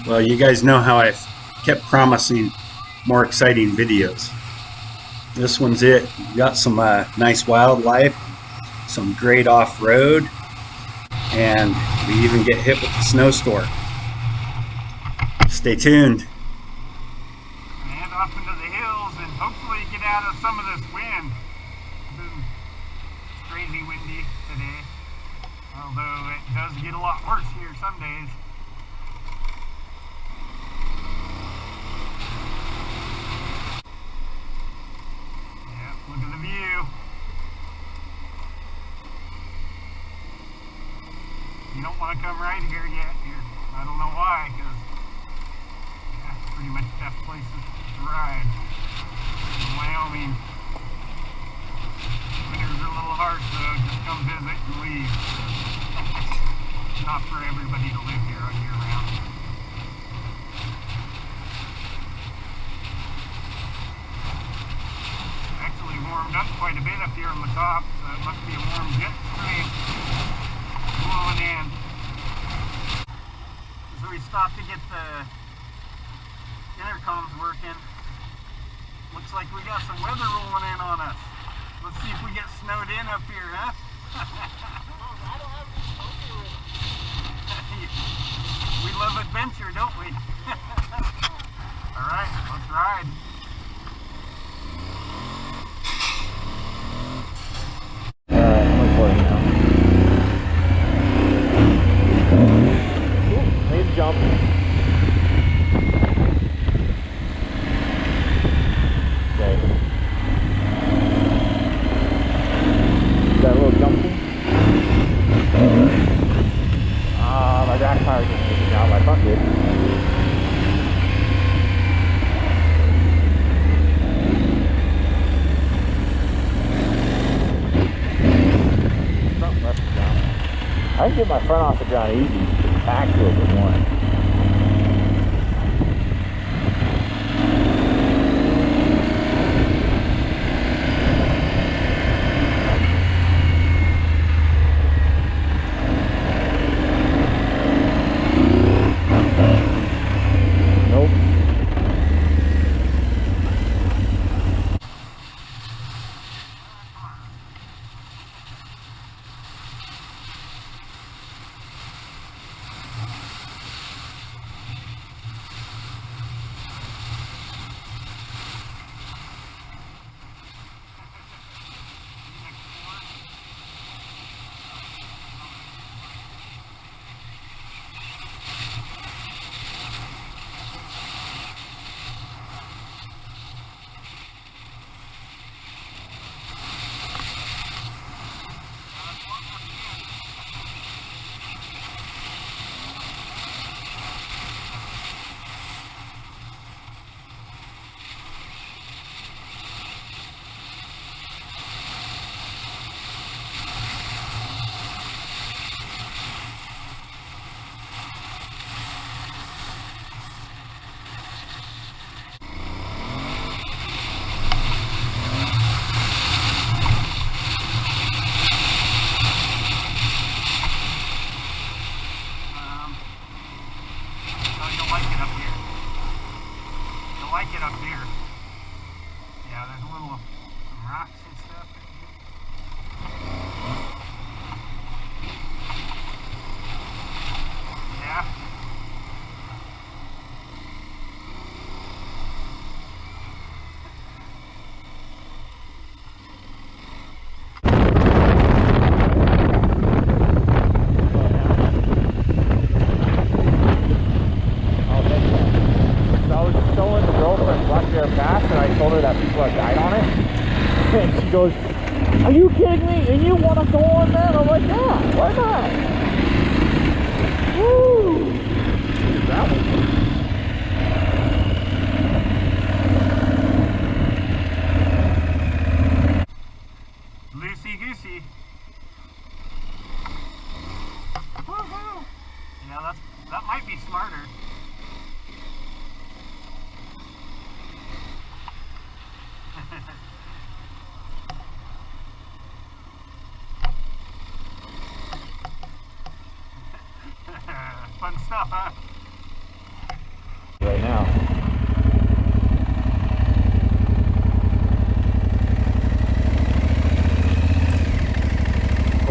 Well, you guys know how I've kept promising more exciting videos. This one's it. We've got some nice wildlife, some great off-road, and we even get hit with the snowstorm. Stay tuned. And off into the hills and hopefully get out of some of this wind. It's been crazy windy today, although it does get a lot worse here some days. Yeah, look at the view. You don't want to come right here yet. I don't know why, because it's pretty much tough places to ride. In Wyoming, winters are a little harsh, so just come visit and leave. It's not for everybody to live here all year round. Actually warmed up quite a bit up here on the top, so it must be a warm jet stream blowing in. So we stopped to get the intercoms working. Looks like we got some weather rolling in on us. Let's see if we get snowed in up here, huh? I don't have any snow here. We love adventure, don't we? Alright, let's ride. Jump. Okay. Got a little jumpy. My back tire just moving out. My front did. Front left down. I can get my front off the ground easy. Back a little bit more. Nope. Like it up here. Yeah, there's a little some rocks and stuff. Yeah. Fast, and I told her that people had died on it, and she goes, "Are you kidding me? And you want to go on that?" I'm like, "Yeah, why not?" Woo! Loosey goosey. Woohoo! Yeah, that might be smarter. Fun stuff, huh? now.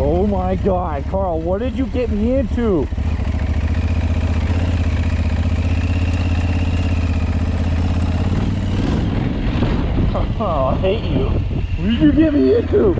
Oh my God, Carl, what did you get me into? Oh, I hate you. What did you get me into?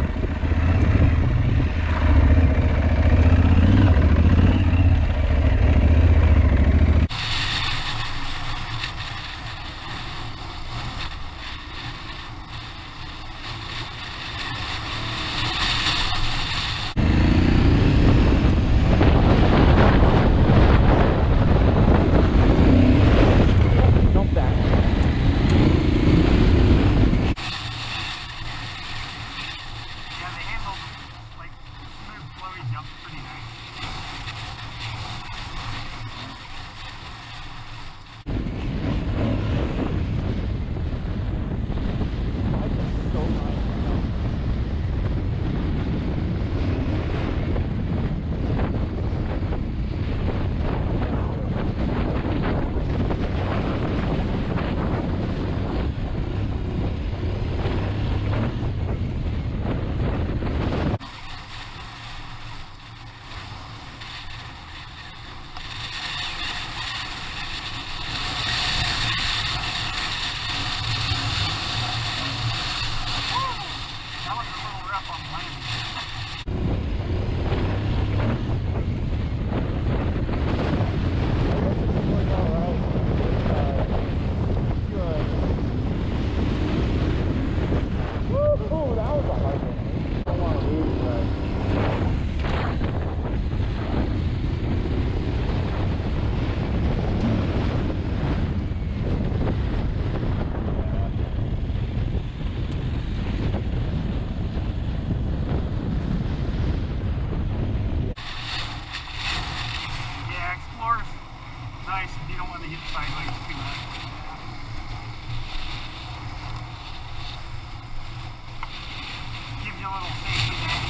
Nice if you don't want to hit sideways too much. Gives you a little safety net.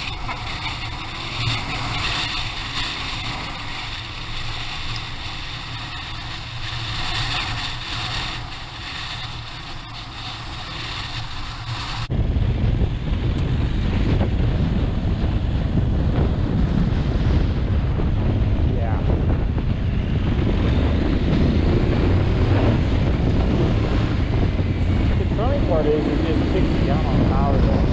Part is it just kicks you down on power though.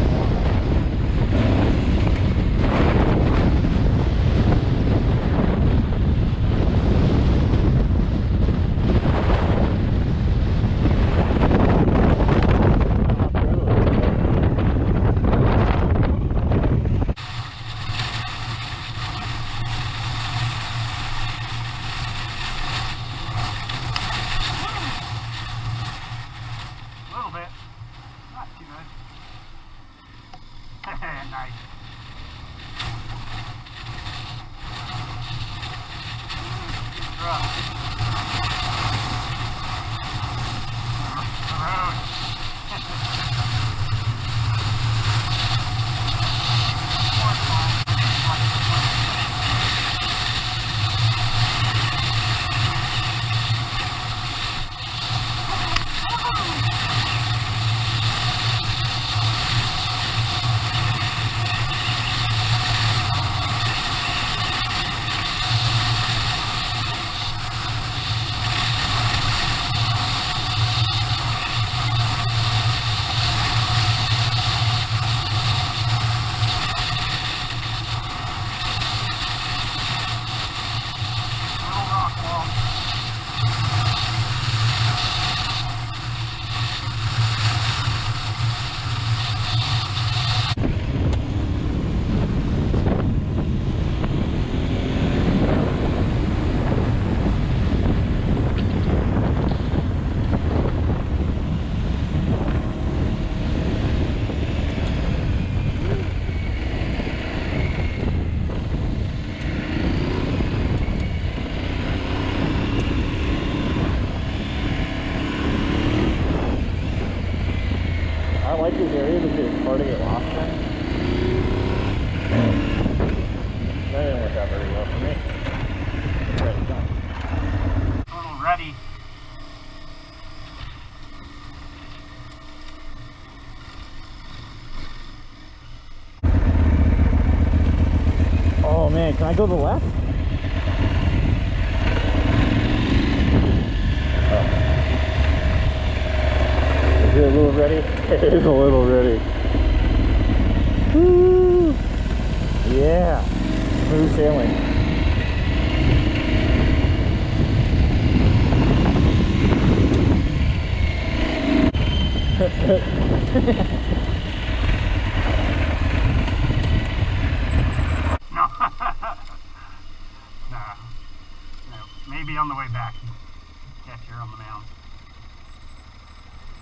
Nice. Rough. Can I go to the left? Oh. Is it a little ready? It is a little ready. Woo! Yeah. Smooth sailing. No. No. Maybe on the way back. Catch her on the mound.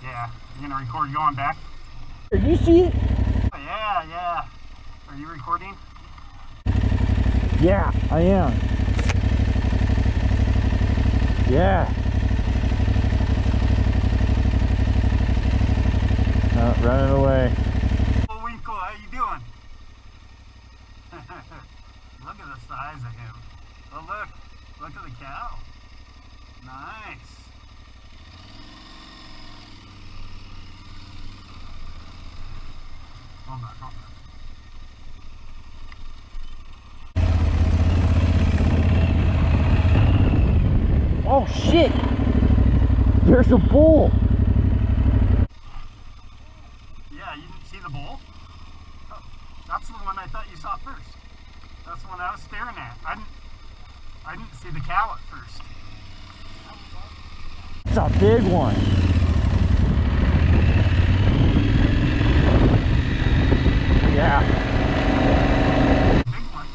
Yeah. You gonna record going back? Do you see it? Yeah, yeah. Are you recording? Yeah, I am. Yeah. Running away. Oh, Winkle, how you doing? Look at the size of him. Oh, look. Look at the cow. Nice. Hold on, hold on. Oh shit! There's a bull! Yeah, you didn't see the bull? Oh, that's the one I thought you saw first. That's the one I was staring at. I didn't see the cow at first. It's a big one. Yeah. Big one.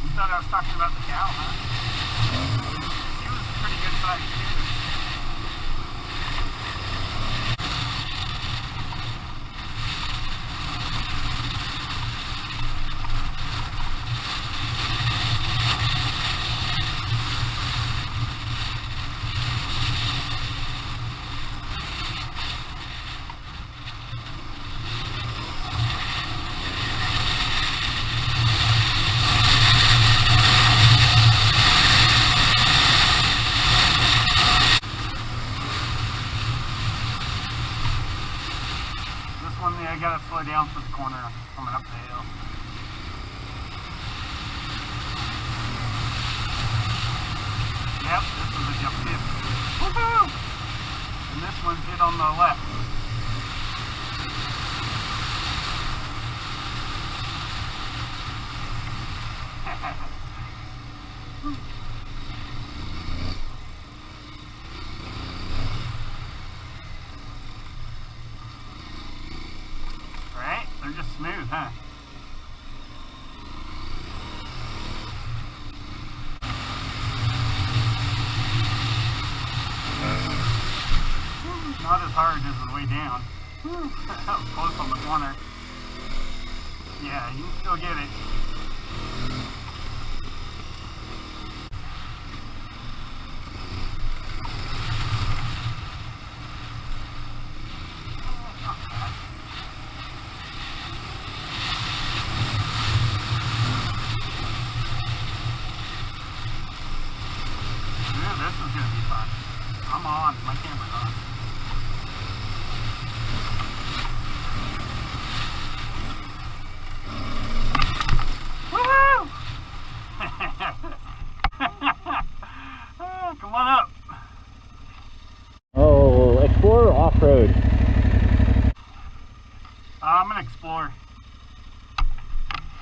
You thought I was talking about the cow, huh? She was a pretty good size too. I gotta slow down for the corner coming up the hill. Yep, this was a jump tip. Woohoo! And this one's hit on the left. Right? They're just smooth, huh? Not as hard as the way down. That was close on the corner. Yeah, you can still get it. This is gonna be fun. I'm on. My camera's on. Woohoo! Come on up. Oh, Explorer or off-road? I'm gonna explore.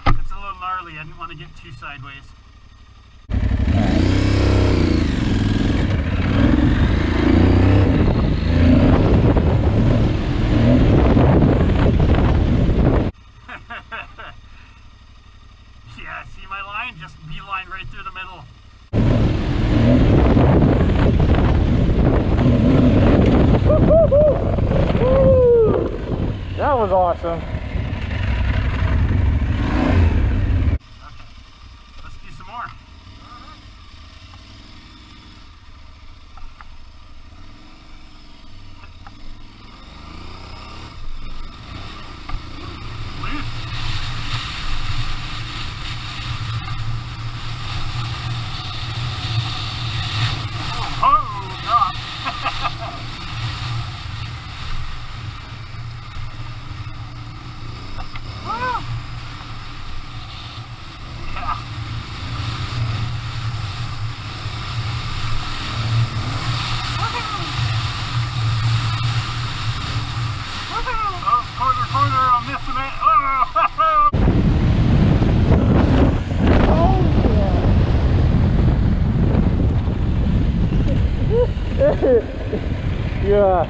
It's a little gnarly. I didn't want to get too sideways. Yeah, see my line? Just beeline right through the middle. That was awesome. Okay, let's do some more. Loose. Oh, God. Yeah,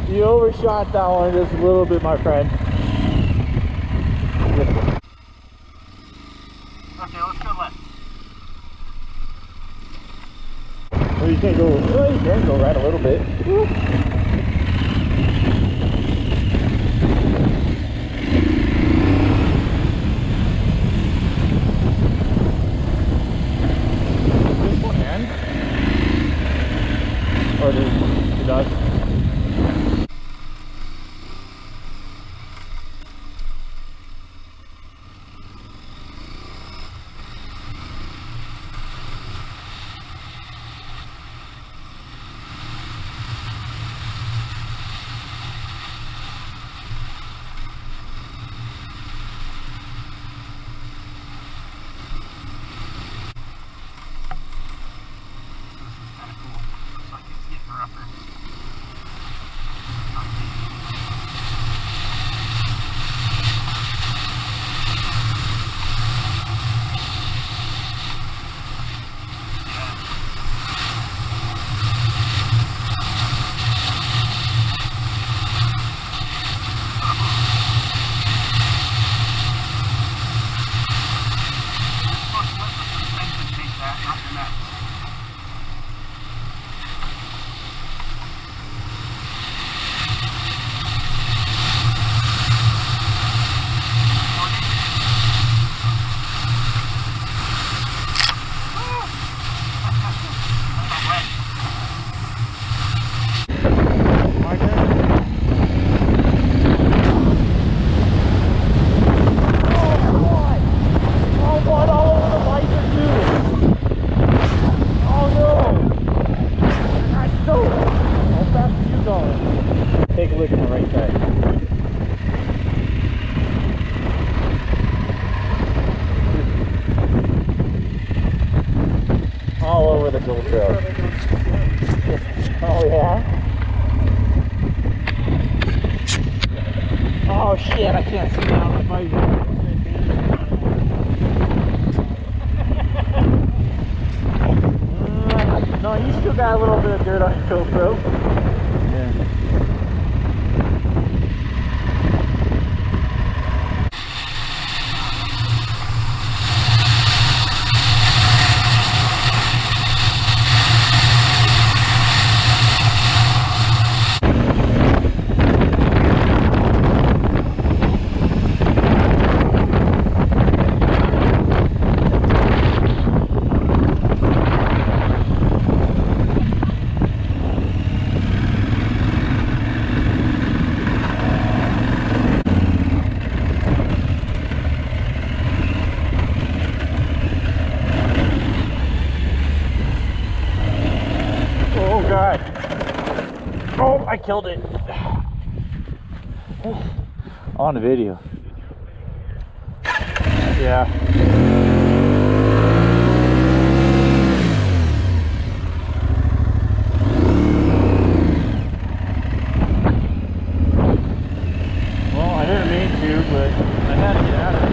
you overshot that one just a little bit, my friend. Okay, let's go left. Well, you can't go. Well, you can go right a little bit. Does this one end? Or does it does? Take a look at the right side. All over the Gold Trail. Oh yeah? Oh shit, I can't see now on my visor. No, you still got a little bit of dirt on your GoPro. Yeah. Oh, I killed it. On the video. Yeah. Well, I didn't mean to, but I had to get out of it.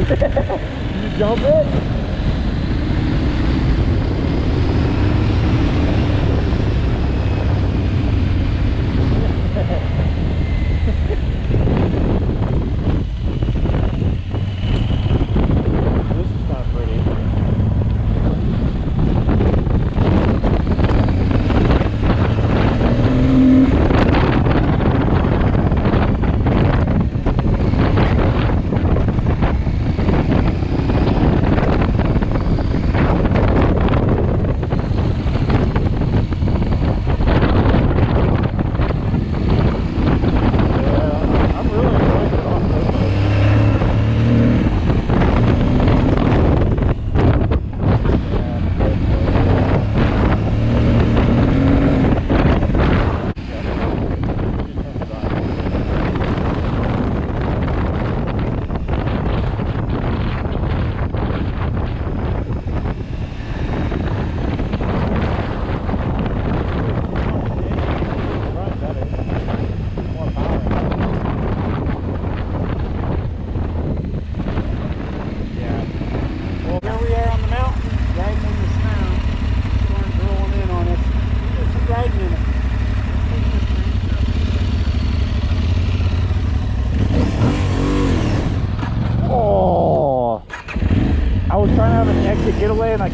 Did you jump it?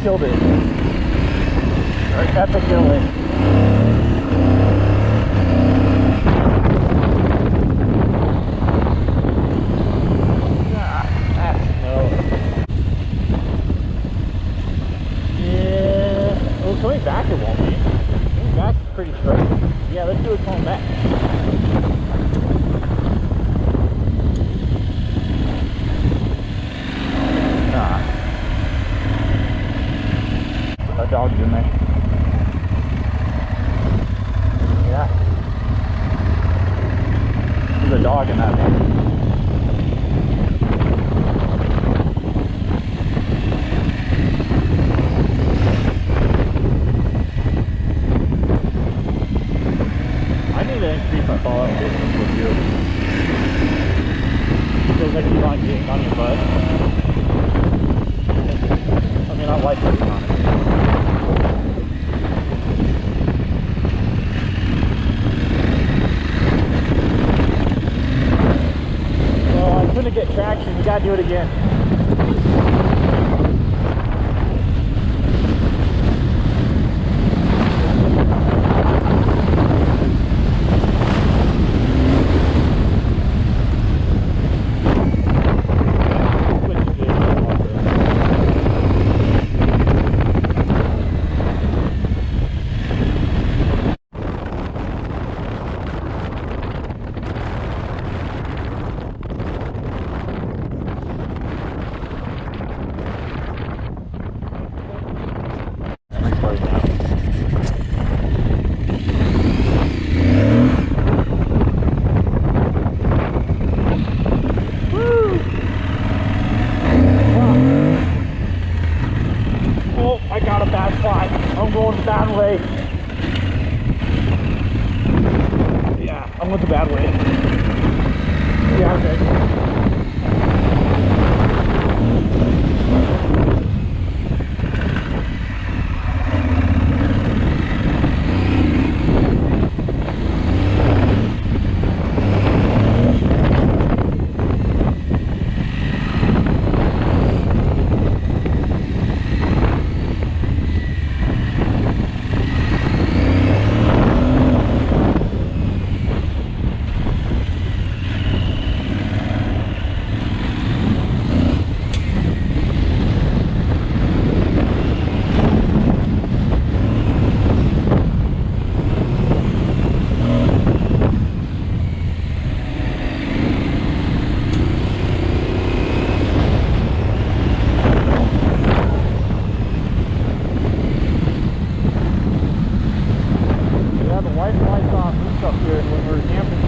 killed it. Or epic kill it. That's snow. Yeah. Well, coming back it won't be. Coming back is pretty straight. Yeah, let's do it coming back. Our dog's in there. Yeah. There's a dog in that one. I need to increase my follow-up distance with you. Feels like you're not getting on your butt. I mean, I like getting on it. Well, I couldn't get traction. We gotta do it again. I'm going the bad way. Yeah, I'm with the bad way. Yeah, okay. Up here when we're camping.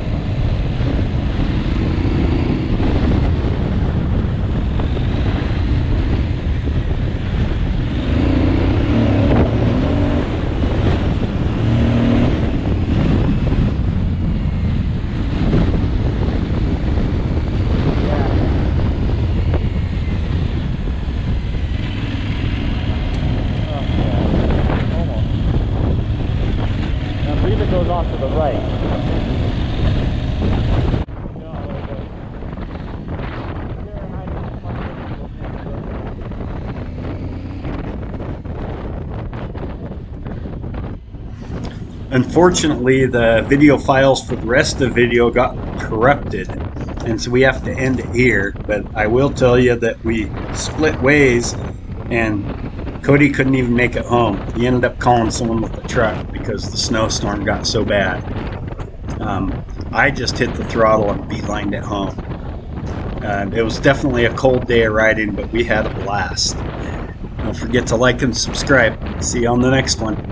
Goes off to the right. Unfortunately, the video files for the rest of the video got corrupted, and so we have to end it here. But I will tell you that we split ways, and Cody couldn't even make it home. He ended up calling someone with the truck because the snowstorm got so bad. I just hit the throttle and beelined it home. It was definitely a cold day of riding, but we had a blast. Don't forget to like and subscribe. See you on the next one.